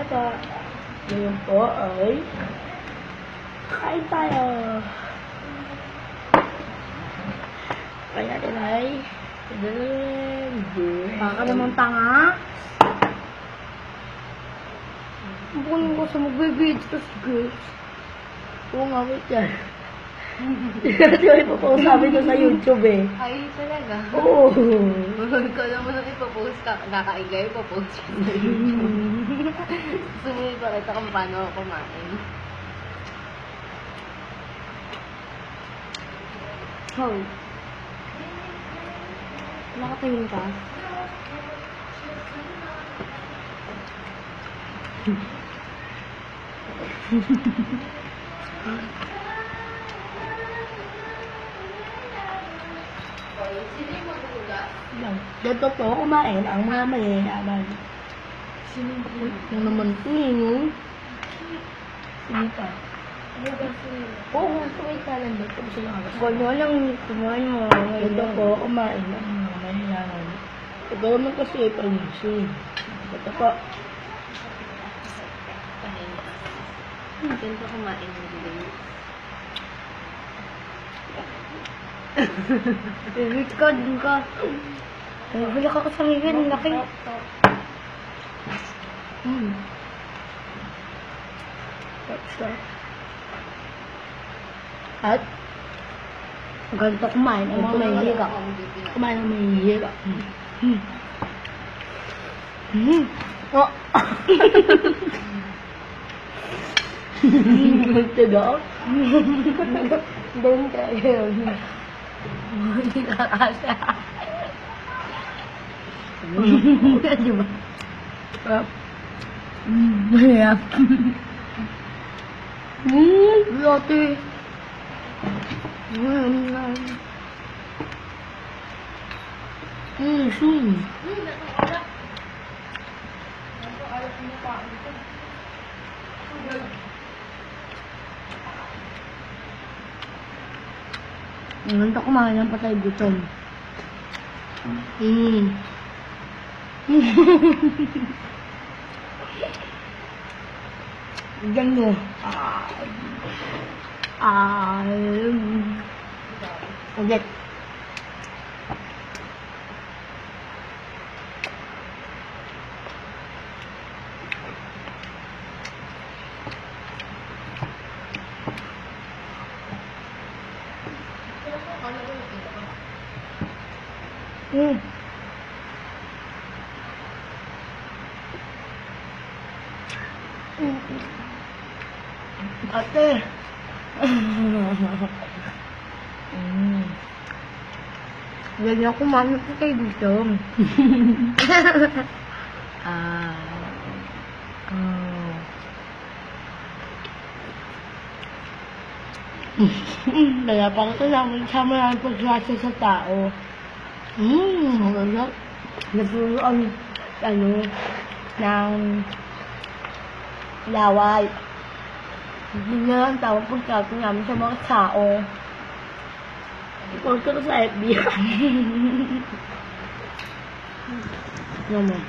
Ito. Ngayon po ay kain tayo. Kain natin ay Baka naman tanga. Bukunin ko sa magbibid. Tapos guys. Oo nga, wait yan. Di ba ipopost namin ko sa YouTube eh? Ay, talaga. Oo. Ikaw naman ang ipopost ka. Kakaigay, ipopost ka sa YouTube. Sumunod pa kita kung paano ako kumain. Hoy. Nakatayin ka? Dito po kumain ang mga mayayaman. Yung naman po yun. Sige pa. Oo nga, kumain ka lang dito. Gano'n lang kumain mo. Dito po kumain ang mga mayayaman. Ito naman kasi pag-isip. Ito po. Ganito kumain mo din. Wait ka, din ka. Wala ka kasangin, laki. At Ganito kumain, ang mga mahihira. kumain ang mahihira. Oh! Ito daw. Doon tayo. Hindi ka kasya. Di ba? Mahirap. Lote. Soon. Ngayon to kumain ng patay gutom. Diyan mo. Ulit. Ate. Ganyan kumain ng patay gutom. Kaya pa ito lang, sama lang pagkasa sa tao. Wala. Nagpuroon, ng laway. Hindi na ang tawag pagkasa namin sa mga tao. Ipon ko sa FB. Naman.